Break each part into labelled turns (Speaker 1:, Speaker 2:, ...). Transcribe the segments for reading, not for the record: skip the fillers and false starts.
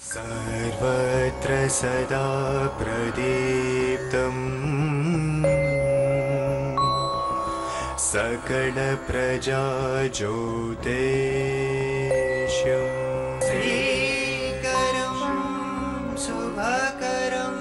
Speaker 1: सर्वत्र सदा प्रदीप्तम् सकलप्रजाज्योतिष्यम् श्रीकरं శుభకరం.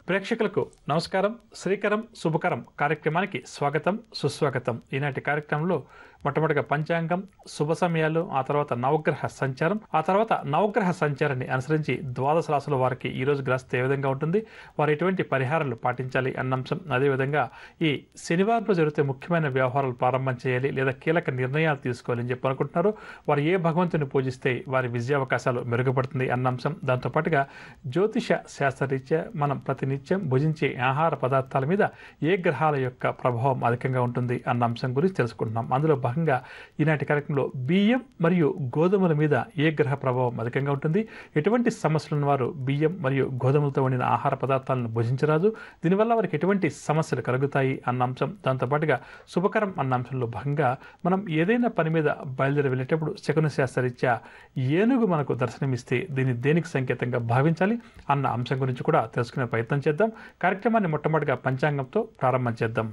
Speaker 2: ప్రేక్షకులకు నమస్కారం. శ్రీకరం శుభకరం కార్యక్రమానికి స్వాగతం, సుస్వాగతం. ఈనాటి కార్యక్రమంలో మొట్టమొదటిగా పంచాంగం, శుభ సమయాలు, ఆ తర్వాత నవగ్రహ సంచారం, ఆ తర్వాత నవగ్రహ సంచారాన్ని అనుసరించి ద్వాదశ రాశుల వారికి ఈరోజు గ్రహస్థితి ఏ విధంగా ఉంటుంది, వారు ఎటువంటి పరిహారాలు పాటించాలి అన్న అంశం, అదేవిధంగా ఈ శనివారంలో జరిగితే ముఖ్యమైన వ్యవహారాలు ప్రారంభం చేయాలి లేదా కీలక నిర్ణయాలు తీసుకోవాలి అని చెప్పి అనుకుంటున్నారు, వారు ఏ భగవంతుని పూజిస్తే వారి విజయావకాశాలు మెరుగుపడుతుంది అన్న అంశం, దాంతోపాటుగా జ్యోతిష శాస్త్రరీత్యా మనం ప్రతినిత్యం భుజించే ఆహార పదార్థాల మీద ఏ గ్రహాల యొక్క ప్రభావం అధికంగా ఉంటుంది అన్న అంశం గురించి తెలుసుకుంటున్నాం. అందులో భాగంగా ఈనాటి కార్యక్రమంలో బియ్యం మరియు గోధుమల మీద ఏ గ్రహ ప్రభావం అధికంగా ఉంటుంది, ఎటువంటి సమస్యలను వారు బియ్యం మరియు గోధుమలతో వండిన ఆహార పదార్థాలను భుజించరాదు, దీనివల్ల వారికి ఎటువంటి సమస్యలు కలుగుతాయి అన్న అంశం, దాంతోపాటుగా శుభకరం అన్న అంశంలో భాగంగా మనం ఏదైనా పని మీద బయలుదేరి వెళ్ళేటప్పుడు శకున శాస్త్రరీత్యా ఏనుగు మనకు దర్శనమిస్తే దీన్ని దేనికి సంకేతంగా భావించాలి అన్న అంశం గురించి కూడా తెలుసుకునే ప్రయత్నం చేద్దాం. కార్యక్రమాన్ని మొట్టమొదటిగా పంచాంగంతో ప్రారంభం చేద్దాం.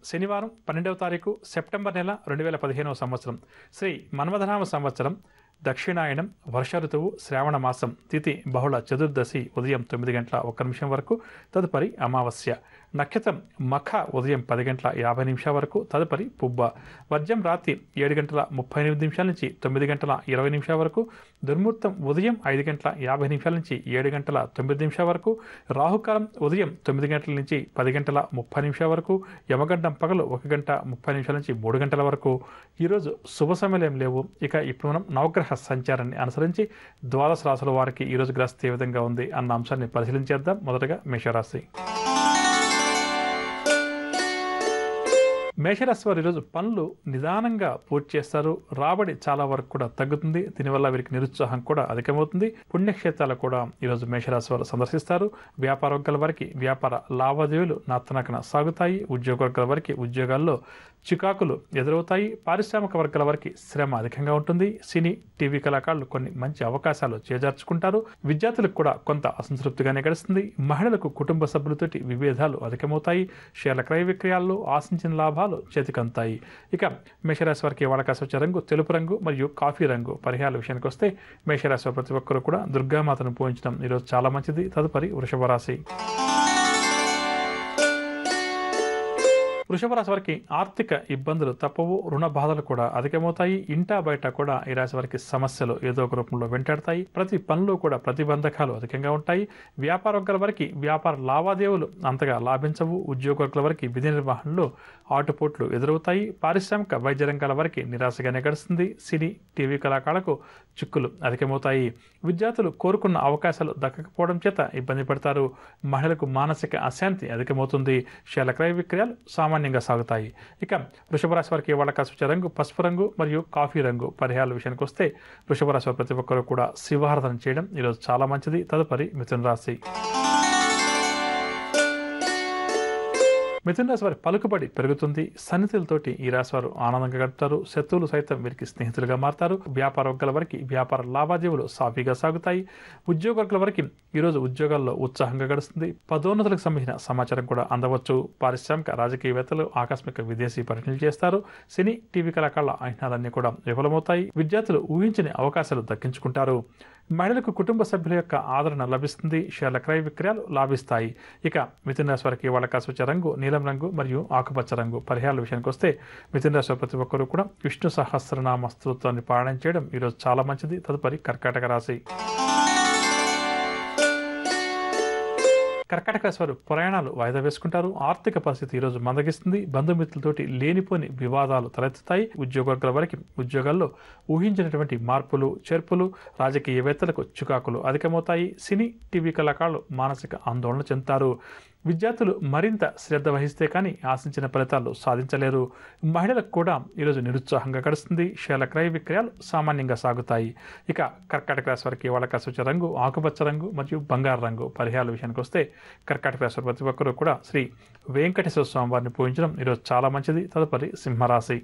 Speaker 2: శనివారం 12వ తారీఖు సెప్టెంబర్ నెల 2015వ సంవత్సరం, శ్రీ మన్మథనామ సంవత్సరం, దక్షిణాయనం, వర్ష ఋతువు, శ్రావణ మాసం, తిథి బహుళ చతుర్దశి ఉదయం 9:01 వరకు, తదుపరి అమావాస్య, నక్షత్రం మఖ ఉదయం 10:50 వరకు, తదుపరి పుబ్బ, వర్జం రాత్రి 7:38 నుంచి 9:20 వరకు, దుర్ముహూర్తం ఉదయం 5:50 నుంచి 7:09 వరకు, రాహుకాలం ఉదయం 9 గంటల నుంచి 10:30 వరకు, యమగండం పగలు 1:30 నుంచి 3 గంటల వరకు. ఈరోజు శుభ సమయాలు ఏం లేవు. ఇక ఇప్పుడు మనం నవగ్రహ సంచారాన్ని అనుసరించి ద్వాదశ రాశుల వారికి ఈరోజు గ్రహస్థితి ఏ విధంగా ఉంది అన్న అంశాన్ని పరిశీలించేద్దాం. మొదటగా మేషరాశి. మేషరాశి వారు ఈరోజు పనులు నిదానంగా పూర్తి చేస్తారు, రాబడి చాలా వరకు కూడా తగ్గుతుంది, దీనివల్ల వీరికి నిరుత్సాహం కూడా అధికమవుతుంది. పుణ్యక్షేత్రాలు కూడా ఈరోజు మేషరాశి వారు సందర్శిస్తారు. వ్యాపార వర్గాల వారికి వ్యాపార లావాదేవీలు నత్తనకన సాగుతాయి. ఉద్యోగ వర్గాల వారికి ఉద్యోగాల్లో చికాకులు ఎదురవుతాయి. పారిశ్రామిక వర్గాల వారికి శ్రమ అధికంగా ఉంటుంది. సినీ, టీవీ కళాకారులు కొన్ని మంచి అవకాశాలు చేజార్చుకుంటారు. విద్యార్థులకు కూడా కొంత అసంతృప్తిగానే గడుస్తుంది. మహిళలకు కుటుంబ సభ్యులతోటి విభేదాలు అధికమవుతాయి. షేర్ల క్రయ విక్రయాల్లో ఆశించిన లాభాలు చేతికంతాయి. ఇక మేషరాశి వారికి వాడకాశ వచ్చే రంగు తెలుపు రంగు మరియు కాఫీ రంగు. పరిహారాల విషయానికి వస్తే మేషరాశి వారు ప్రతి ఒక్కరు కూడా దుర్గామాతను పూజించడం ఈరోజు చాలా మంచిది. తదుపరి వృషభ రాశి. వృషభ రాశి వారికి ఆర్థిక ఇబ్బందులు తప్పవు, రుణ బాధలు కూడా అధికమవుతాయి. ఇంటా బయట కూడా ఈ రాశి వారికి సమస్యలు ఏదో ఒక రూపంలో వెంటాడతాయి. ప్రతి పనిలో కూడా ప్రతిబంధకాలు అధికంగా ఉంటాయి. వ్యాపార వర్గాల వారికి వ్యాపార లావాదేవీలు అంతగా లాభించవు. ఉద్యోగ వర్గాల వారికి విధి నిర్వహణలో ఆటుపోట్లు ఎదురవుతాయి. పారిశ్రామిక వైద్య రంగాల వారికి నిరాశగానే గడుస్తుంది. సినీ, టీవీ కళాకారులకు చిక్కులు అధికమవుతాయి. విద్యార్థులు కోరుకున్న అవకాశాలు దక్కకపోవడం చేత ఇబ్బంది పడతారు. మహిళలకు మానసిక అశాంతి అధికమవుతుంది. షేర్ల క్రయ విక్రయాలు సామాన్యంగా సాగుతాయి. ఇక వృషభ రాశి వారికి వాడకాశ వచ్చే రంగు పసుపు రంగు మరియు కాఫీ రంగు. పరిహారాల విషయానికి వస్తే వృషభ రాశి వారు ప్రతి ఒక్కరు కూడా శివారాధన చేయడం ఈరోజు చాలా మంచిది. తదుపరి మిథున రాశి. మిథున రాశి వారి పలుకుబడి పెరుగుతుంది. సన్నిధులతోటి ఈ రాశి వారు ఆనందంగా గడుపుతారు. శత్రువులు సైతం వీరికి స్నేహితులుగా మారుతారు. వ్యాపార వర్గాల వారికి వ్యాపార లావాదేవీలు సాఫీగా సాగుతాయి. ఉద్యోగ వర్గాల వారికి ఈరోజు ఉద్యోగాల్లో ఉత్సాహంగా గడుస్తుంది. పదోన్నతులకు సంబంధించిన సమాచారం కూడా అందవచ్చు. పారిశ్రామిక రాజకీయవేత్తలు ఆకస్మిక విదేశీ పర్యటనలు చేస్తారు. సినీ, టీవీ కళాకారుల అహినాలన్నీ కూడా విఫలమవుతాయి. విద్యార్థులు ఊహించని అవకాశాలు దక్కించుకుంటారు. మహిళలకు కుటుంబ సభ్యుల యొక్క ఆదరణ లభిస్తుంది. షేర్ల క్రయ విక్రయాలు లాభిస్తాయి. ఇక మిథున రాశి వారికి వాడకాశ వచ్చే రంగు నీలం రంగు మరియు ఆకుపచ్చ రంగు. పరిహారాల విషయానికి వస్తే మిథున రాశి వారి ప్రతి ఒక్కరూ కూడా విష్ణు సహస్రనామ స్తోత్రాన్ని పారాయణ చేయడం ఈరోజు చాలా మంచిది. తదుపరి కర్కాటక రాశి. కర్కాటక రాశి వారు ప్రయాణాలు వాయిదా వేసుకుంటారు. ఆర్థిక పరిస్థితి ఈరోజు మందగిస్తుంది. బంధుమిత్రులతోటి లేనిపోని వివాదాలు తలెత్తుతాయి. ఉద్యోగ వర్గాల వారికి ఉద్యోగాల్లో ఊహించినటువంటి మార్పులు చేర్పులు, రాజకీయవేత్తలకు చికాకులు అధికమవుతాయి. సినీ, టీవీ కళాకారులు మానసిక ఆందోళన చెందుతారు. విద్యార్థులు మరింత శ్రద్ధ వహిస్తే కానీ ఆశించిన ఫలితాలు సాధించలేరు. మహిళలకు కూడా ఈరోజు నిరుత్సాహంగా గడుస్తుంది. షేర్ల క్రయ విక్రయాలు సామాన్యంగా సాగుతాయి. ఇక కర్కాటక రాశి వారికి వాడకాశ వచ్చే రంగు ఆకుపచ్చ రంగు మరియు బంగారు రంగు. పరిహారాల విషయానికి వస్తే కర్కాటక రాశి ప్రతి ఒక్కరూ కూడా శ్రీ వెంకటేశ్వర స్వామి వారిని పూజించడం ఈరోజు చాలా మంచిది. తదుపరి సింహరాశి.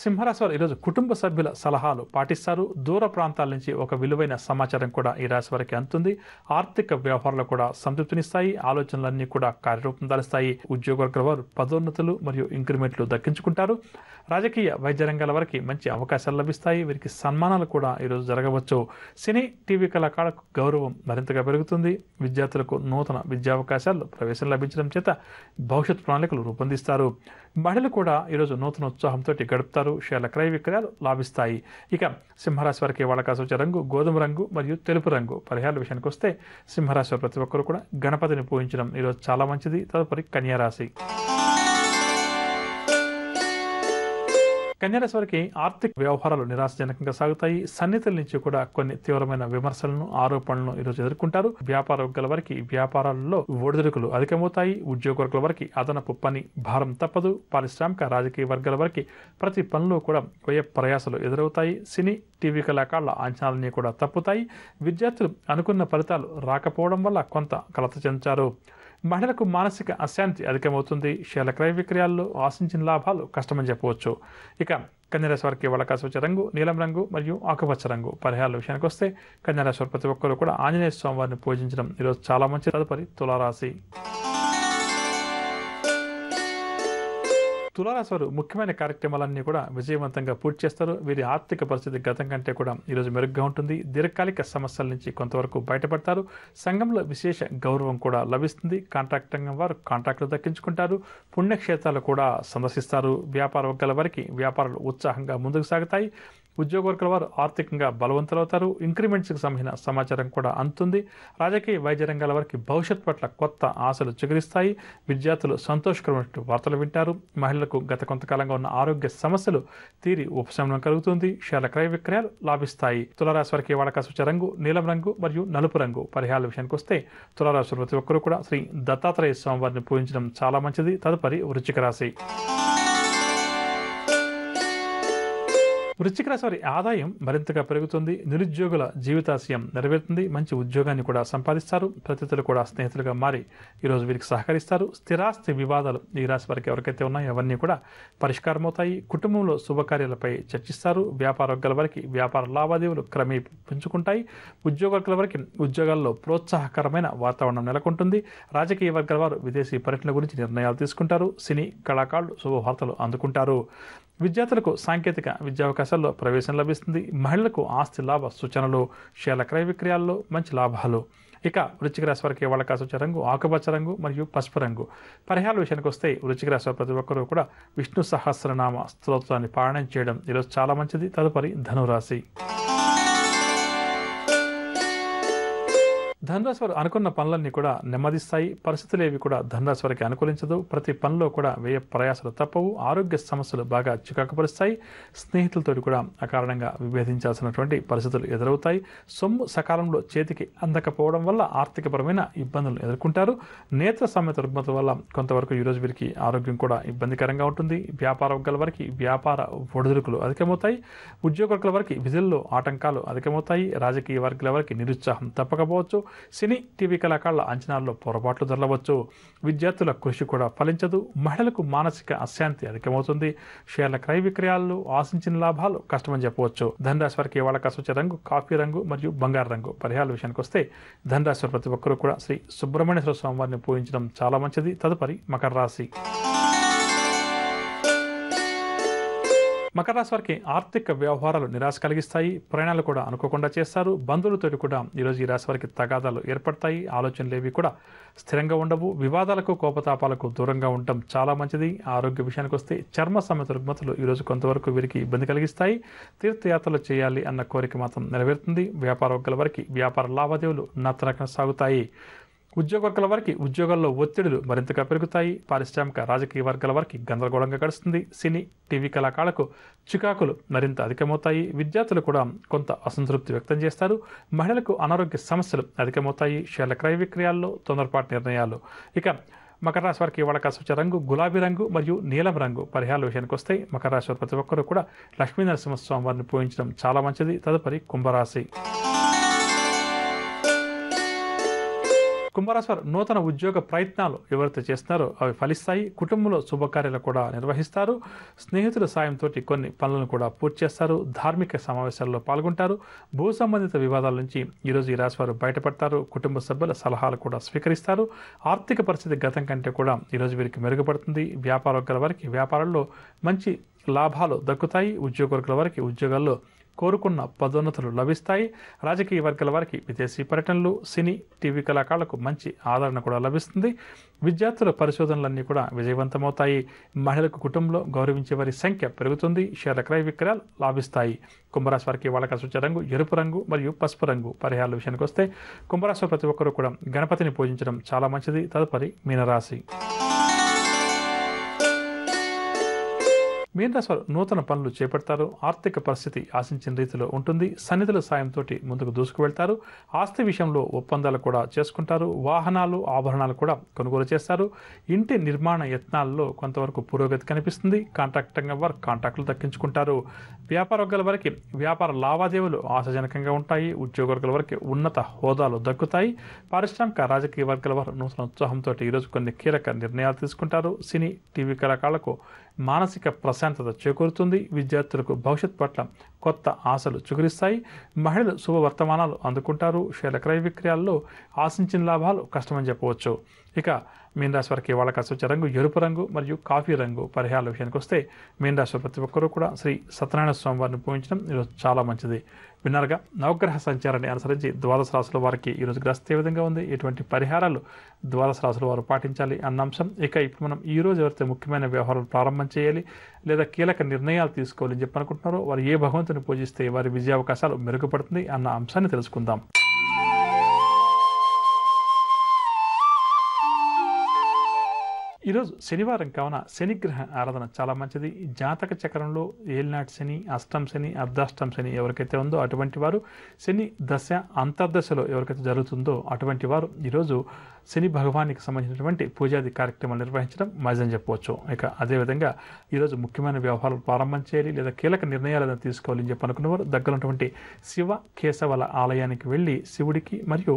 Speaker 2: సింహరాశి వారు ఈరోజు కుటుంబ సభ్యుల సలహాలు పాటిస్తారు. దూర ప్రాంతాల నుంచి ఒక విలువైన సమాచారం కూడా ఈ రాశి వారికి అందుతుంది. ఆర్థిక వ్యవహారాలు కూడా సంతృప్తినిస్తాయి. ఆలోచనలన్నీ కూడా కార్యరూపం దాలుస్తాయి. ఉద్యోగవర్గాల వారు పదోన్నతులు మరియు ఇంక్రిమెంట్లు దక్కించుకుంటారు. రాజకీయ వైద్య రంగాల వారికి మంచి అవకాశాలు లభిస్తాయి. వీరికి సన్మానాలు కూడా ఈరోజు జరగవచ్చు. సినీ టీవీ కళాకారులకు గౌరవం మరింతగా పెరుగుతుంది. విద్యార్థులకు నూతన విద్యావకాశాల్లో ప్రవేశం లభించడం చేత భవిష్యత్ ప్రణాళికలు రూపొందిస్తారు. మహిళలు కూడా ఈరోజు నూతన ఉత్సాహంతో గడుపుతారు. షేర్ల క్రయ విక్రయాలు లాభిస్తాయి. ఇక సింహరాశి వారికి వాళ్ళ కాసొచ్చే రంగు గోధుమ రంగు మరియు తెలుపు రంగు. పరిహారాల విషయానికి వస్తే సింహరాశి వారు ప్రతి ఒక్కరు కూడా గణపతిని పూజించడం ఈరోజు చాలా మంచిది. తదుపరి కన్యారాశి. కన్యారాశి వారికి ఆర్థిక వ్యవహారాలు నిరాశజనకంగా సాగుతాయి. సన్నిహితుల నుంచి కూడా కొన్ని తీవ్రమైన విమర్శలను ఆరోపణలను ఈరోజు ఎదుర్కొంటారు. వ్యాపార వర్గాల వారికి వ్యాపారాలలో ఒడిదుడుకులు అధికమవుతాయి. ఉద్యోగ వర్గాల వారికి అదనపు పని భారం తప్పదు. పారిశ్రామిక రాజకీయ వర్గాల వారికి ప్రతి పనిలో కూడా వ్యయ ప్రయాసాలు ఎదురవుతాయి. సినీ టీవీ కళాకారుల అంచనాలన్నీ కూడా తప్పుతాయి. విద్యార్థులు అనుకున్న ఫలితాలు రాకపోవడం వల్ల కొంత కలత చెందుతారు. మహిళలకు మానసిక అశాంతి అధికమవుతుంది. షేర్ల క్రయ విక్రయాల్లో ఆశించిన లాభాలు కష్టమని చెప్పవచ్చు. ఇక కన్యారాశి వారికి వాళ్ళ కాసొచ్చే రంగు నీలం రంగు మరియు ఆకుపచ్చ రంగు. పరిహారాల విషయానికి వస్తే కన్యారాశి వారు ప్రతి ఒక్కరు కూడా ఆంజనేయ స్వామి వారిని పూజించడం ఈరోజు చాలా మంచి. తదుపరి తులారాశి. తులారాశి వారు ముఖ్యమైన కార్యక్రమాలన్నీ కూడా విజయవంతంగా పూర్తి చేస్తారు. వీరి ఆర్థిక పరిస్థితి గతం కంటే కూడా ఈరోజు మెరుగ్గా ఉంటుంది. దీర్ఘకాలిక సమస్యల నుంచి కొంతవరకు బయటపడతారు. సంఘంలో విశేష గౌరవం కూడా లభిస్తుంది. కాంట్రాక్ట్ రంగం వారు కాంట్రాక్టులు దక్కించుకుంటారు. పుణ్యక్షేత్రాలు కూడా సందర్శిస్తారు. వ్యాపార వర్గాల వారికి వ్యాపారాలు ఉత్సాహంగా ముందుకు సాగుతాయి. ఉద్యోగ వర్గాల వారు ఆర్థికంగా బలవంతులవుతారు. ఇంక్రిమెంట్స్కి సంబంధించిన సమాచారం కూడా అందుతుంది. రాజకీయ వైద్య రంగాల వారికి భవిష్యత్ పట్ల కొత్త ఆశలు చిగురిస్తాయి. విద్యార్థులు సంతోషకరమైన వార్తలు వింటారు. మహిళలకు గత కొంతకాలంగా ఉన్న ఆరోగ్య సమస్యలు తీరి ఉపశమనం కలుగుతుంది. షేర్ల క్రయ విక్రయాలు లాభిస్తాయి. తులారాశి వారికి వాళ్ళ కాసొచ్చే రంగు నీలం రంగు మరియు నలుపు రంగు. పరిహారాల విషయానికి వస్తే తులారాశి ప్రతి ఒక్కరు కూడా శ్రీ దత్తాత్రేయ స్వామి వారిని పూజించడం చాలా మంచిది. తదుపరి వృశ్చిక రాశి. వృశ్చిక రాశి వారి ఆదాయం మరింతగా పెరుగుతుంది. నిరుద్యోగుల జీవితాశయం నెరవేరుతుంది. మంచి ఉద్యోగాన్ని కూడా సంపాదిస్తారు. ప్రతినిధులు కూడా స్నేహితులుగా మారి ఈరోజు వీరికి సహకరిస్తారు. స్థిరాస్తి వివాదాలు ఈ రాశి వారికి ఎవరికైతే ఉన్నాయో అవన్నీ కూడా పరిష్కారం అవుతాయి. కుటుంబంలో శుభకార్యాలపై చర్చిస్తారు. వ్యాపార వర్గాల వారికి వ్యాపార లావాదేవీలు క్రమేపీ పెంచుకుంటాయి. ఉద్యోగ వర్గాల వారికి ఉద్యోగాల్లో ప్రోత్సాహకరమైన వాతావరణం నెలకొంటుంది. రాజకీయ వర్గాల వారు విదేశీ పర్యటన గురించి నిర్ణయాలు తీసుకుంటారు. సినీ కళాకారులు శుభవార్తలు అందుకుంటారు. విద్యార్థులకు సాంకేతిక విద్యావకాశాల్లో ప్రవేశం లభిస్తుంది. మహిళలకు ఆస్తి లాభ సూచనలు. షేర్ల క్రయ విక్రయాల్లో మంచి లాభాలు. ఇక వృశ్చిక రాశి వారికి వాళ్ళ కాసొచ్చే రంగు ఆకుపచ్చ రంగు మరియు పసుపు రంగు. పరిహారాల విషయానికి వస్తే వృశ్చిక రాశి వారి ప్రతి ఒక్కరూ కూడా విష్ణు సహస్రనామ స్తోత్రాన్ని పారాయణం చేయడం ఈరోజు చాలా మంచిది. తదుపరి ధనురాశి. ధనురాశి వారు అనుకున్న పనులన్నీ కూడా నెమ్మదిస్తాయి. పరిస్థితులు ఏవి కూడా ధనురాశి వారికి అనుకూలించదు. ప్రతి పనిలో కూడా వ్యయ ప్రయాసాలు తప్పవు. ఆరోగ్య సమస్యలు బాగా చికాకుపరుస్తాయి. స్నేహితులతో కూడా అకారణంగా విభేదించాల్సినటువంటి పరిస్థితులు ఎదురవుతాయి. సొమ్ము సకాలంలో చేతికి అందకపోవడం వల్ల ఆర్థికపరమైన ఇబ్బందులు ఎదుర్కొంటారు. నేత్ర సంబంధిత రుగ్మత వల్ల కొంతవరకు ఈరోజు వీరికి ఆరోగ్యం కూడా ఇబ్బందికరంగా ఉంటుంది. వ్యాపార వర్గాల వారికి వ్యాపార ఒడిదుడుకులు అధికమవుతాయి. ఉద్యోగ వర్గాల వారికి విధుల్లో ఆటంకాలు అధికమవుతాయి. రాజకీయ వర్గాల వారికి నిరుత్సాహం తప్పకపోవచ్చు. సినీ టీవీ కళాకారుల అంచనాల్లో పొరపాట్లు జరగవచ్చు. విద్యార్థుల కృషి కూడా ఫలించదు. మహిళలకు మానసిక అశాంతి అధికమవుతుంది. షేర్ల క్రయ విక్రయాల్లో ఆశించిన లాభాలు కష్టమని చెప్పవచ్చు. ధనురాశి వారికి వాళ్ళ కాసొచ్చే రంగు కాఫీ రంగు మరియు బంగారు రంగు. పరిహారాల విషయానికి వస్తే ధనురాశి వారు ప్రతి ఒక్కరూ కూడా శ్రీ సుబ్రహ్మణ్యేశ్వర స్వామి వారిని పూజించడం చాలా మంచిది. తదుపరి మకర రాశి. మకర రాశి వారికి ఆర్థిక వ్యవహారాలు నిరాశ కలిగిస్తాయి. ప్రయాణాలు కూడా అనుకోకుండా చేస్తారు. బంధువులతో కూడా ఈరోజు ఈ రాశి వారికి తగాదాలు ఏర్పడతాయి. ఆలోచనలు ఏవి కూడా స్థిరంగా ఉండవు. వివాదాలకు కోపతాపాలకు దూరంగా ఉండటం చాలా మంచిది. ఆరోగ్య విషయానికి వస్తే చర్మ సంబంధిత రుగ్మతలు ఈరోజు కొంతవరకు వీరికి ఇబ్బంది కలిగిస్తాయి. తీర్థయాత్రలు చేయాలి అన్న కోరిక మాత్రం నెరవేరుతుంది. వ్యాపార వర్గాల వారికి వ్యాపార లావాదేవీలు నత్తనక సాగుతాయి. ఉద్యోగ వర్గాల వారికి ఉద్యోగాల్లో ఒత్తిడులు మరింతగా పెరుగుతాయి. పారిశ్రామిక రాజకీయ వర్గాల వారికి గందరగోళంగా గడుస్తుంది. సినీ టీవీ కళాకారులకు చికాకులు మరింత అధికమవుతాయి. విద్యార్థులు కూడా కొంత అసంతృప్తి వ్యక్తం చేస్తారు. మహిళలకు అనారోగ్య సమస్యలు అధికమవుతాయి. షేర్ల క్రయ విక్రయాల్లో తొందరపాటు నిర్ణయాలు. ఇక మకర రాశి వారికి వాళ్ళ కాసొచ్చే రంగు గులాబీ రంగు మరియు నీలం రంగు. పరిహారాల విషయానికి వస్తే మకర రాశి వారి ప్రతి ఒక్కరూ కూడా లక్ష్మీ నరసింహస్వామి వారిని పూజించడం చాలా మంచిది. తదుపరి కుంభరాశి. కుంభరాశి వారు నూతన ఉద్యోగ ప్రయత్నాలు ఎవరైతే చేస్తున్నారో అవి ఫలిస్తాయి. కుటుంబంలో శుభకార్యాలు కూడా నిర్వహిస్తారు. స్నేహితుల సాయంతో కొన్ని పనులను కూడా పూర్తి చేస్తారు. ధార్మిక సమావేశాల్లో పాల్గొంటారు. భూ సంబంధిత వివాదాల నుంచి ఈరోజు ఈ రాశి వారు బయటపడతారు. కుటుంబ సభ్యుల సలహాలు కూడా స్వీకరిస్తారు. ఆర్థిక పరిస్థితి గతం కంటే కూడా ఈరోజు వీరికి మెరుగుపడుతుంది. వ్యాపార వర్గాల వారికి వ్యాపారంలో మంచి లాభాలు దక్కుతాయి. ఉద్యోగ వర్గాల వారికి ఉద్యోగాల్లో కోరుకున్న పదోన్నతులు లభిస్తాయి. రాజకీయ వర్గాల వారికి విదేశీ పర్యటనలు, సినీ, టీవీ కళాకారులకు మంచి ఆదరణ కూడా లభిస్తుంది. విద్యార్థుల పరిశోధనలన్నీ కూడా విజయవంతమవుతాయి. మహిళలకు కుటుంబంలో గౌరవించే వారి సంఖ్య పెరుగుతుంది. షేర్ల క్రయ విక్రయాలు లాభిస్తాయి. కుంభరాశి వారికి వాళ్ళకి సూచన రంగు ఎరుపు రంగు మరియు పసుపు రంగు. పరిహారాల విషయానికి వస్తే కుంభరాశి ప్రతి ఒక్కరూ కూడా గణపతిని పూజించడం చాలా మంచిది. తదుపరి మీనరాశి. మీనరాశి వారు నూతన పనులు చేపడతారు. ఆర్థిక పరిస్థితి ఆశించిన రీతిలో ఉంటుంది. సన్నిధుల సాయంతో ముందుకు దూసుకు వెళ్తారు. ఆస్తి విషయంలో ఒప్పందాలు కూడా చేసుకుంటారు. వాహనాలు, ఆభరణాలు కూడా కొనుగోలు చేస్తారు. ఇంటి నిర్మాణ యత్నాల్లో కొంతవరకు పురోగతి కనిపిస్తుంది. కాంట్రాక్ట్ రంగం వారు కాంట్రాక్టులు దక్కించుకుంటారు. వ్యాపార వర్గాల వారికి వ్యాపార లావాదేవీలు ఆశాజనకంగా ఉంటాయి. ఉద్యోగ వర్గాల వారికి ఉన్నత హోదాలు దక్కుతాయి. పారిశ్రామిక, రాజకీయ వర్గాల వారు నూతన ఉత్సాహంతో ఈరోజు కొన్ని కీలక నిర్ణయాలు తీసుకుంటారు. సినీ, టీవీ కళాకారులకు మానసిక ప్రశాంతత చేకూరుతుంది. విద్యార్థులకు భవిష్యత్ పట్ల కొత్త ఆశలు చిగురిస్తాయి. మహిళలు శుభవర్తమానాలు అందుకుంటారు. షేర్ల క్రయ విక్రయాల్లో ఆశించిన లాభాలు కష్టమని చెప్పవచ్చు. ఇక మీనరాశి వారికి వాళ్ళకి సూచన రంగు ఎరుపు రంగు మరియు కాఫీ రంగు. పరిహారాల విషయానికి వస్తే మీనరాశి ప్రతి ఒక్కరూ కూడా శ్రీ సత్యనారాయణ స్వామి వారిని పూజించడం ఈరోజు చాలా మంచిది. విన్నారుగా, నవగ్రహ సంచారాన్ని అనుసరించి ద్వాదశ రాశుల వారికి ఈరోజు గ్రస్తు ఏ విధంగా ఉంది, ఎటువంటి పరిహారాలు ద్వాదశ రాశుల వారు పాటించాలి అన్న అంశం. ఇక ఇప్పుడు మనం ఈరోజు ఎవరైతే ముఖ్యమైన వ్యవహారాలు ప్రారంభం చేయాలి లేదా కీలక నిర్ణయాలు తీసుకోవాలని చెప్పి అనుకుంటున్నారో వారు ఏ భగవంతుని పూజిస్తే వారి విజయావకాశాలు మెరుగుపడుతుంది అన్న అంశాన్ని తెలుసుకుందాం. ఈరోజు శనివారం కావున శనిగ్రహ ఆరాధన చాలా మంచిది. జాతక చక్రంలో ఏలినాటి శని, అష్టం శని, అర్ధాష్టం శని ఎవరికైతే ఉందో అటువంటి వారు, శని దశ అంతర్దశలో ఎవరికైతే జరుగుతుందో అటువంటి వారు ఈరోజు శని భగవానికి సంబంధించినటువంటి పూజాది కార్యక్రమాలు నిర్వహించడం మంచిదని చెప్పవచ్చు. ఇక అదేవిధంగా ఈరోజు ముఖ్యమైన వ్యవహారాలు ప్రారంభం చేయాలి లేదా కీలక నిర్ణయాలను తీసుకోవాలని చెప్పి అనుకున్నవారు దగ్గరున్నటువంటి శివ కేశవల ఆలయానికి వెళ్ళి శివుడికి మరియు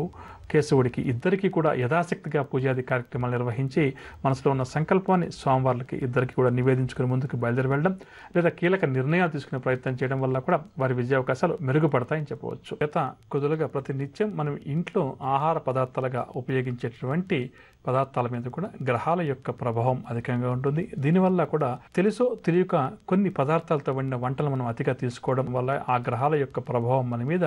Speaker 2: కేశవుడికి ఇద్దరికీ కూడా యథాశక్తిగా పూజాది కార్యక్రమాలు నిర్వహించి మనసులో ఉన్న సంకల్పాన్ని స్వామివార్లకి ఇద్దరికి కూడా నివేదించుకుని ముందుకు బయలుదేరి వెళ్ళడం లేదా కీలక నిర్ణయాలు తీసుకునే ప్రయత్నం చేయడం వల్ల కూడా వారి విజయావకాశాలు మెరుగుపడతాయని చెప్పవచ్చు. గత కొద్దులుగా ప్రతి నిత్యం మనం ఇంట్లో ఆహార పదార్థాలుగా ఉపయోగించేటువంటి పదార్థాల మీద కూడా గ్రహాల యొక్క ప్రభావం అధికంగా ఉంటుంది. దీనివల్ల కూడా తెలుసో తెలియక కొన్ని పదార్థాలతో వండిన వంటలు మనం అతిగా తీసుకోవడం వల్ల ఆ గ్రహాల యొక్క ప్రభావం మన మీద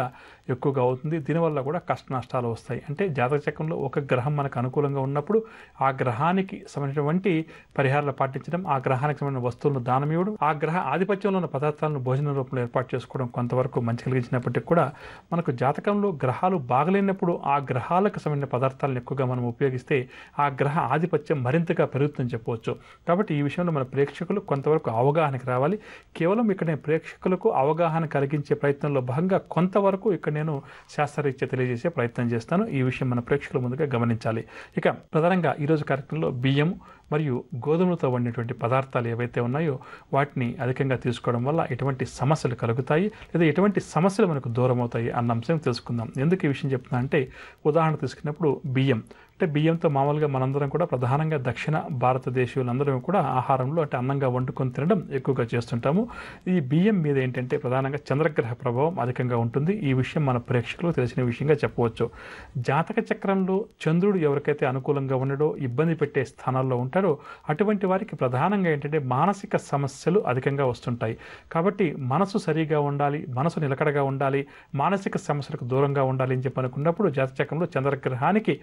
Speaker 2: ఎక్కువగా అవుతుంది. దీనివల్ల కూడా కష్ట నష్టాలు వస్తాయి. అంటే జాతక చక్రంలో ఒక గ్రహం మనకు అనుకూలంగా ఉన్నప్పుడు ఆ గ్రహానికి సంబంధించినటువంటి పరిహారాలు పాటించడం, ఆ గ్రహానికి సంబంధించిన వస్తువులను దానం ఇవ్వడం, ఆ గ్రహ ఆధిపత్యంలో ఉన్న పదార్థాలను భోజన రూపంలో ఏర్పాటు చేసుకోవడం కొంతవరకు మంచి కలిగించినప్పటికీ కూడా మనకు జాతకంలో గ్రహాలు బాగలేనప్పుడు ఆ గ్రహాలకు సంబంధించిన పదార్థాలను ఎక్కువగా మనం ఉపయోగిస్తే ఆ గ్రహ ఆధిపత్యం మరింతగా పెరుగుతుందని చెప్పవచ్చు. కాబట్టి ఈ విషయంలో మన ప్రేక్షకులు కొంతవరకు అవగాహనకి రావాలి. కేవలం ఇక్కడ నేను ప్రేక్షకులకు అవగాహన కలిగించే ప్రయత్నంలో భాగంగా కొంతవరకు ఇక్కడ నేను శాస్త్రరీత్యా తెలియజేసే ప్రయత్నం చేస్తాను. ఈ విషయం మన ప్రేక్షకుల ముందుగా గమనించాలి. ఇక ప్రధానంగా ఈరోజు కార్యక్రమంలో బియ్యం మరియు గోధుమలతో వండినటువంటి పదార్థాలు ఏవైతే ఉన్నాయో వాటిని అధికంగా తీసుకోవడం వల్ల ఎటువంటి సమస్యలు కలుగుతాయి లేదా ఎటువంటి సమస్యలు మనకు దూరం అవుతాయి అన్న అంశం తెలుసుకుందాం. ఎందుకు ఈ విషయం చెప్తున్నా అంటే ఉదాహరణ తీసుకున్నప్పుడు బియ్యం అంటే బియ్యంతో మామూలుగా మనందరం కూడా ప్రధానంగా దక్షిణ భారతదేశీయులందరం కూడా ఆహారంలో అంటే అన్నంగా వండుకొని తినడం ఎక్కువగా చేస్తుంటాము. ఈ బియ్యం మీద ఏంటంటే ప్రధానంగా చంద్రగ్రహ ప్రభావం అధికంగా ఉంటుంది. ఈ విషయం మన ప్రేక్షకులకు తెలిసిన విషయంగా చెప్పవచ్చు. జాతక చక్రంలో చంద్రుడు ఎవరికైతే అనుకూలంగా ఉండడో ఇబ్బంది పెట్టే స్థానాల్లో ఉంటారో అటువంటి వారికి ప్రధానంగా ఏంటంటే మానసిక సమస్యలు అధికంగా వస్తుంటాయి. కాబట్టి మనసు సరిగా ఉండాలి, మనసు నిలకడగా ఉండాలి, మానసిక సమస్యలకు దూరంగా ఉండాలి అని చెప్పి అనుకున్నప్పుడు జాతక చక్రంలో చంద్రగ్రహానికి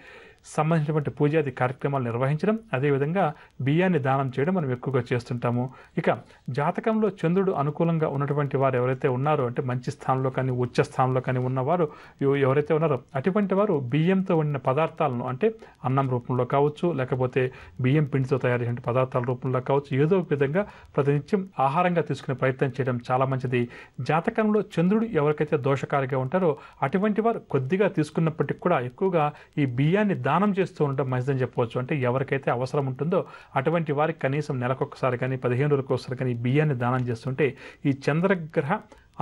Speaker 2: సంబంధించినటువంటి పూజాది కార్యక్రమాలు నిర్వహించడం, అదేవిధంగా బియ్యాన్ని దానం చేయడం మనం ఎక్కువగా చేస్తుంటాము. ఇక జాతకంలో చంద్రుడు అనుకూలంగా ఉన్నటువంటి వారు ఎవరైతే ఉన్నారో అంటే మంచి స్థానంలో కానీ ఉచ్చ స్థానంలో కానీ ఉన్నవారు ఎవరైతే ఉన్నారో అటువంటి వారు బియ్యంతో వండిన పదార్థాలను అంటే అన్నం రూపంలో కావచ్చు లేకపోతే బియ్యం పిండితో తయారు చేసిన పదార్థాల రూపంలో కావచ్చు ఏదో ఒక విధంగా ప్రతినిత్యం ఆహారంగా తీసుకునే ప్రయత్నం చేయడం చాలా మంచిది. జాతకంలో చంద్రుడు ఎవరికైతే దోషకారిగా ఉంటారో అటువంటి వారు కొద్దిగా తీసుకున్నప్పటికీ కూడా ఎక్కువగా ఈ బియ్యాన్ని దానం చేస్తూ ఉండడం మంచిదని చెప్పవచ్చు. అంటే ఎవరికైతే అవసరం ఉంటుందో అటువంటి వారికి కనీసం నెలకొకసారి కానీ 15 రోజులకు ఒకసారి కానీ బియ్యాన్ని దానం చేస్తుంటే ఈ చంద్రగ్రహ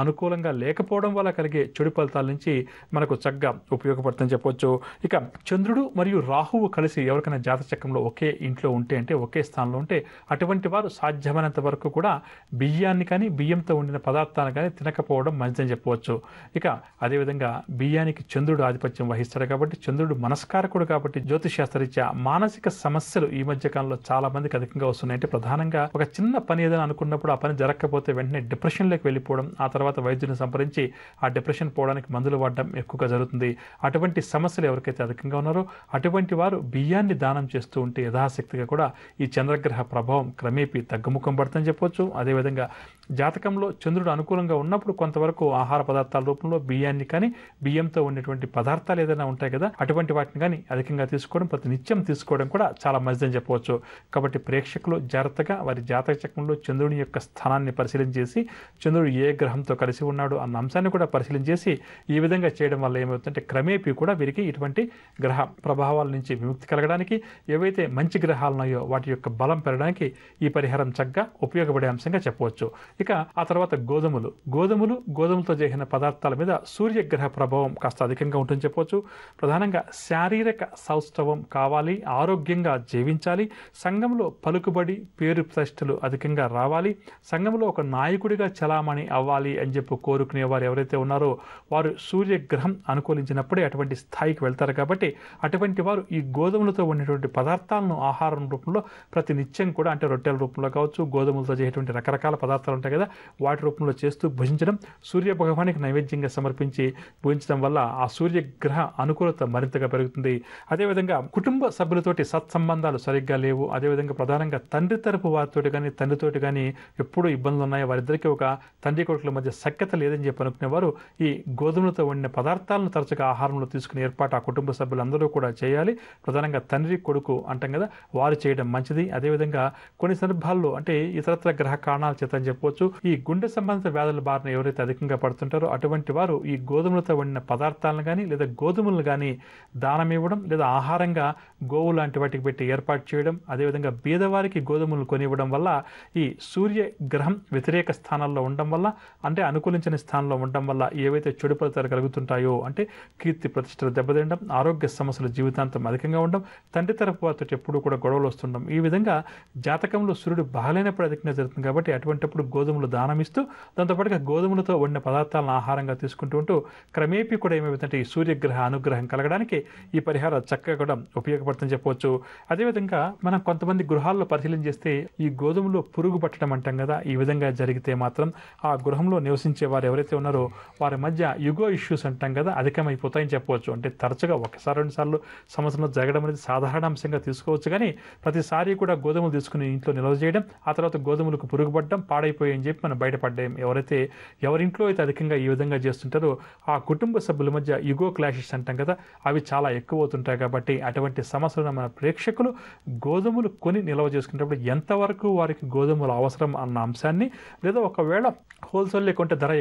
Speaker 2: అనుకూలంగా లేకపోవడం వల్ల కలిగే చెడు ఫలితాల నుంచి మనకు చక్కగా ఉపయోగపడుతుందని చెప్పవచ్చు. ఇక చంద్రుడు మరియు రాహువు కలిసి ఎవరికైనా జాతచక్రంలో ఒకే ఇంట్లో ఉంటే, అంటే ఒకే స్థానంలో ఉంటే, అటువంటి వారు సాధ్యమైనంత వరకు కూడా బియ్యాన్ని కానీ బియ్యంతో ఉండిన పదార్థాలను కానీ తినకపోవడం మంచిదని చెప్పవచ్చు. ఇక అదేవిధంగా బియ్యానికి చంద్రుడు ఆధిపత్యం వహిస్తాడు కాబట్టి, చంద్రుడు మనస్కారకుడు కాబట్టి జ్యోతిషశాస్త్రరీత్యా మానసిక సమస్యలు ఈ మధ్య కాలంలో చాలా మందికి అధికంగా వస్తున్నాయి. అంటే ప్రధానంగా ఒక చిన్న పని ఏదైనా అనుకున్నప్పుడు ఆ పని జరగకపోతే వెంటనే డిప్రెషన్లోకి వెళ్ళిపోవడం, ఆ తర్వాత వైద్యుని సంప్రదించి ఆ డిప్రెషన్ పోవడానికి మందులు వాడడం ఎక్కువగా జరుగుతుంది. అటువంటి సమస్యలు ఎవరికైతే అధికంగా ఉన్నారో అటువంటి వారు బియ్యాన్ని దానం చేస్తూ ఉంటే యథాశక్తిగా కూడా ఈ చంద్రగ్రహ ప్రభావం క్రమేపీ తగ్గుముఖం పడుతుందని చెప్పవచ్చు. అదేవిధంగా జాతకంలో చంద్రుడు అనుకూలంగా ఉన్నప్పుడు కొంతవరకు ఆహార పదార్థాల రూపంలో బియ్యాన్ని కానీ బియ్యంతో ఉండేటువంటి పదార్థాలు ఏదైనా ఉంటాయి కదా, అటువంటి వాటిని కానీ అధికంగా తీసుకోవడం, ప్రతి నిత్యం తీసుకోవడం కూడా చాలా మంచిదని చెప్పవచ్చు. కాబట్టి ప్రేక్షకులు జాగ్రత్తగా వారి జాతక చక్రంలో చంద్రుని యొక్క స్థానాన్ని పరిశీలించేసి చంద్రుడు ఏ గ్రహంతో కలిసి ఉన్నాడు అన్న అంశాన్ని కూడా పరిశీలించేసి ఈ విధంగా చేయడం వల్ల ఏమవుతుందంటే క్రమేపీ కూడా వీరికి ఇటువంటి గ్రహ ప్రభావాల నుంచి విముక్తి కలగడానికి, ఏవైతే మంచి గ్రహాలు ఉన్నాయో వాటి యొక్క బలం పెరగడానికి ఈ పరిహారం చక్కగా ఉపయోగపడే అంశంగా చెప్పవచ్చు. ఇక ఆ తర్వాత గోధుమలతో చేసిన పదార్థాల మీద సూర్యగ్రహ ప్రభావం కాస్త అధికంగా ఉంటుందని చెప్పవచ్చు. ప్రధానంగా శారీరక సౌష్ఠవం కావాలి, ఆరోగ్యంగా జీవించాలి, సంఘంలో పలుకుబడి పేరు ప్రతిష్టలు అధికంగా రావాలి, సంఘంలో ఒక నాయకుడిగా చలామణి అవ్వాలి అని చెప్పి కోరుకునే వారు ఎవరైతే ఉన్నారో వారు సూర్యగ్రహం అనుకూలించినప్పుడే అటువంటి స్థాయికి వెళ్తారు. కాబట్టి అటువంటి వారు ఈ గోధుమలతో ఉండేటువంటి పదార్థాలను ఆహారం రూపంలో ప్రతి నిత్యం కూడా, అంటే రొట్టెల రూపంలో కావచ్చు, గోధుమలతో చేసేటువంటి రకరకాల పదార్థాలు ఉంటాయి కదా, వాటి రూపంలో చేస్తూ భుజించడం, సూర్య భగవానికి నైవేద్యంగా సమర్పించి భుజించడం వల్ల ఆ సూర్యగ్రహ అనుకూలత మరింతగా పెరుగుతుంది. అదేవిధంగా కుటుంబ సభ్యులతోటి సత్సంబంధాలు సరిగ్గా లేవు, అదేవిధంగా ప్రధానంగా తండ్రి తరపు వారితోటి కానీ తండ్రితోటి కానీ ఎప్పుడూ ఇబ్బందులు ఉన్నాయి, వారిద్దరికీ ఒక తండ్రి కొడుకుల మధ్య సఖ్యత లేదని చెప్పి అనుకునేవారు ఈ గోధుమలతో వండిన పదార్థాలను తరచుగా ఆహారంలో తీసుకునే ఏర్పాటు ఆ కుటుంబ సభ్యులందరూ కూడా చేయాలి. ప్రధానంగా తండ్రి కొడుకు అంటాం కదా, వారు చేయడం మంచిది. అదేవిధంగా కొన్ని సందర్భాల్లో అంటే ఇతరత్ర గ్రహ కారణాల చేత అని చెప్పవచ్చు ఈ గుండె సంబంధిత వ్యాధుల బారిన ఎవరైతే అధికంగా పడుతుంటారో అటువంటి వారు ఈ గోధుమలతో వండిన పదార్థాలను కానీ లేదా గోధుమలను కానీ దానం ఇవ్వడం, లేదా ఆహారంగా గోవు లాంటి వాటికి పెట్టి ఏర్పాటు చేయడం, అదేవిధంగా బీదవారికి గోధుమలు కొనివ్వడం వల్ల ఈ సూర్య గ్రహం వ్యతిరేక స్థానాల్లో ఉండడం వల్ల, అంటే అనుకూలించని స్థానంలో ఉండడం వల్ల ఏవైతే చెడు ఫలితాలు కలుగుతుంటాయో, అంటే కీర్తి ప్రతిష్టలు దెబ్బతినడం, ఆరోగ్య సమస్యలు జీవితాంతం అధికంగా ఉండడం, తండ్రి తరపు వారితో ఎప్పుడు కూడా గొడవలు వస్తుండడం, ఈ విధంగా జాతకంలో సూర్యుడు బాగాలేనప్పుడు అధికంగా జరుగుతుంది. కాబట్టి అటువంటిప్పుడు గోధుమలు దానం ఇస్తూ దాంతోపాటుగా గోధుమలతో వండిన పదార్థాలను ఆహారంగా తీసుకుంటూ ఉంటూ క్రమేపీ కూడా ఏమవుతుందంటే ఈ సూర్యగ్రహ అనుగ్రహం కలగడానికి ఈ పరిహారం చక్కగా కూడా ఉపయోగపడుతుందని చెప్పవచ్చు. అదేవిధంగా మనం కొంతమంది గృహాల్లో పరిశీలన చేస్తే ఈ గోధుమలో పురుగు పట్టడం అంటాం కదా, ఈ విధంగా జరిగితే మాత్రం ఆ గృహంలో నివసించే వారు ఎవరైతే ఉన్నారో వారి మధ్య యుగో ఇష్యూస్ అంటాం కదా అధికమైపోతాయని చెప్పవచ్చు. అంటే తరచుగా ఒకసారి రెండుసార్లు సంవత్సరంలో జరగడం అనేది సాధారణ అంశంగా తీసుకోవచ్చు, కానీ ప్రతిసారి కూడా గోధుమలు తీసుకుని ఇంట్లో నిల్వ చేయడం, ఆ తర్వాత గోధుమలకు పురుగు పడడం, పాడైపోయాయని చెప్పి మనం బయటపడ్డాం. ఎవరింట్లో అయితే అధికంగా ఈ విధంగా చేస్తుంటారో ఆ కుటుంబ సభ్యుల మధ్య యుగో క్లాషెస్ అంటాం కదా అవి చాలా ఎక్కువ అవుతుంటాయి. కాబట్టి అటువంటి సమస్యలను మన ప్రేక్షకులు గోధుమలు కొని నిల్వ చేసుకునేటప్పుడు ఎంతవరకు వారికి గోధుమలు అవసరం అన్న అంశాన్ని, లేదా ఒకవేళ హోల్సేల్లో కొంటే ధర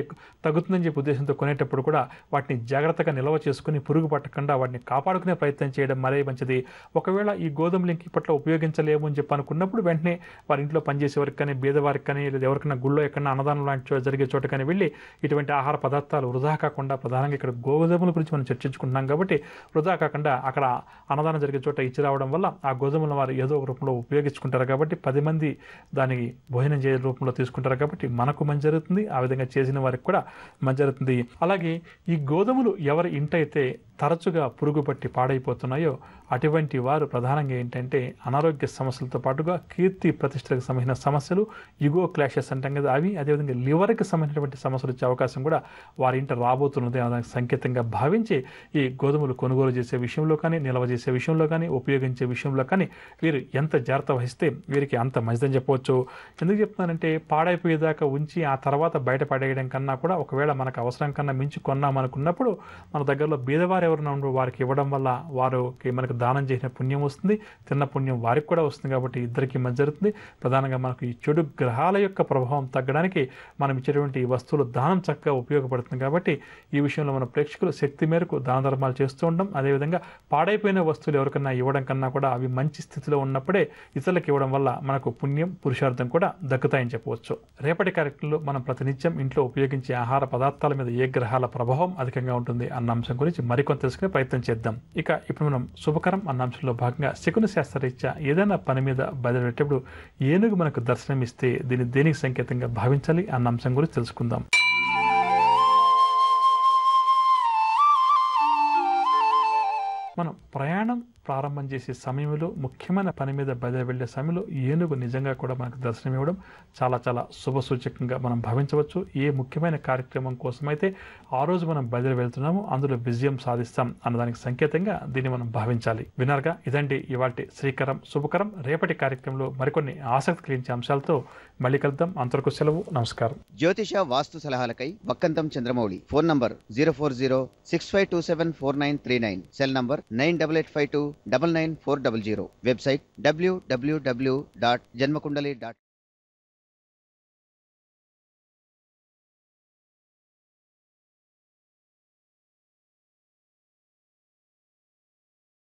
Speaker 2: తగ్గుతుందని చెప్పి ఉద్దేశంతో కొనేటప్పుడు కూడా వాటిని జాగ్రత్తగా నిల్వ చేసుకుని పురుగు పట్టకుండా వాటిని కాపాడుకునే ప్రయత్నం చేయడం మరే మంచిది. ఒకవేళ ఈ గోధుమలు ఇంక ఇప్పట్లో ఉపయోగించలేము అని చెప్పి అనుకున్నప్పుడు వెంటనే వారి ఇంట్లో పనిచేసే వారికి కానీ, బీదవారికి కానీ, లేదా ఎవరికైనా గుళ్ళో ఎక్కడైనా అన్నదానం లాంటి జరిగే చోట కానీ వెళ్ళి ఇటువంటి ఆహార పదార్థాలు వృధా కాకుండా, ప్రధానంగా ఇక్కడ గోధుమల గురించి మనం చర్చించుకుంటున్నాం కాబట్టి వృధా కాకుండా అక్కడ అన్నదానం జరిగే చోట ఇచ్చి రావడం వల్ల ఆ గోధుమలను వారు ఏదో ఒక రూపంలో ఉపయోగించుకుంటారు. కాబట్టి 10 మంది దానికి భోజనం చేసే రూపంలో తీసుకుంటారు. కాబట్టి మనకు మంచి జరుగుతుంది, ఆ విధంగా చేసిన వారికి కూడా మంచి జరుగుతుంది. అలాగే ఈ గోధుమలు ఎవరి ఇంటైతే తరచుగా పురుగు పట్టి పాడైపోతున్నాయో అటువంటి వారు ప్రధానంగా ఏంటంటే అనారోగ్య సమస్యలతో పాటుగా కీర్తి ప్రతిష్టలకు సంబంధించిన సమస్యలు, యుగో క్లాషెస్ అంటాం కదా అవి, అదేవిధంగా లివర్కి సంబంధించినటువంటి సమస్యలు వచ్చే అవకాశం కూడా వారి ఇంట రాబోతున్నది అనే సంకేతంగా భావించి ఈ గోధుమలు కొనుగోలు చేసే విషయంలో కానీ, నిల్వ చేసే విషయంలో కానీ, ఉపయోగించే విషయంలో కానీ వీరు ఎంత జాగ్రత్త వహిస్తే వీరికి అంత మంచిదని చెప్పవచ్చు. ఎందుకు చెప్తున్నానంటే పాడైపోయేదాకా ఉంచి ఆ తర్వాత బయట పడేయడం కన్నా కూడా ఒకవేళ మనకు అవసరం కన్నా మించి కొన్నామనుకున్నప్పుడు మన దగ్గరలో బీదవారు ఎవరైనా ఉండో వారికి ఇవ్వడం వల్ల వారికి మనకు దానం చేసిన పుణ్యం వస్తుంది, తిన్న పుణ్యం వారికి కూడా వస్తుంది. కాబట్టి ఇద్దరికి మంచి జరుగుతుంది. ప్రధానంగా మనకు ఈ చెడు గ్రహాల యొక్క ప్రభావం తగ్గడానికి మనం ఇచ్చేటువంటి ఈ వస్తువులు దానం చక్కగా ఉపయోగపడుతుంది. కాబట్టి ఈ విషయంలో మన ప్రేక్షకులు శక్తి మేరకు దాన ధర్మాలు చేస్తూ ఉంటాం. అదేవిధంగా పాడైపోయిన వస్తువులు ఎవరికైనా కన్నా ఇవ్వడం కన్నా కూడా అవి మంచి స్థితిలో ఉన్నప్పుడే ఇతరులకు ఇవ్వడం వల్ల మనకు పుణ్యం పురుషార్థం కూడా దక్కుతాయని చెప్పవచ్చు. రేపటి కార్యక్రమంలో మనం ప్రతినిత్యం ఇంట్లో ఉపయోగించే ఆహార పదార్థాల మీద ఏ గ్రహాల ప్రభావం అధికంగా ఉంటుంది అన్న అంశం గురించి మరికొంత తెలుసుకునే ప్రయత్నం చేద్దాం. ఇప్పుడు మనం శుభకరం అన్న అంశంలో భాగంగా శకున శాస్త్రరీత్యా ఏదైనా పని మీద బయలుదేరేటప్పుడు ఏనుగు మనకు దర్శనమిస్తే దీన్ని దేనికి సంకేతంగా భావించాలి అన్న అంశం గురించి తెలుసుకుందాం. మనం ప్రయాణం ప్రారంభం చేసే సమయంలో ముఖ్యమైన పని మీద బయలుదేరి వెళ్ళే సమయంలో ఏనుగు నిజంగా కూడా మనకు దర్శనం ఇవ్వడం చాలా చాలా శుభ సూచకంగా మనం భావించవచ్చు. ఏ ముఖ్యమైన కార్యక్రమం కోసమైతే ఆ రోజు మనం బయలుదేరి వెళ్తున్నామో అందులో విజయం సాధిస్తాం అన్నదానికి సంకేతంగా దీన్ని మనం భావించాలి. వినర్గా ఇదండి ఇవాల్టి శ్రీకరం శుభకరం. రేపటి కార్యక్రమంలో మరికొన్ని ఆసక్తి కలిగించే అంశాలతో మళ్ళీ కలుద్దాం. అంతవరకు సెలవు. నమస్కారం.
Speaker 1: జ్యోతిష వాస్తు సలహాలకై Vakkantam Chandramouli. Phone number 04065274939. Cell number 9885299400. Website www.janmakundali.com.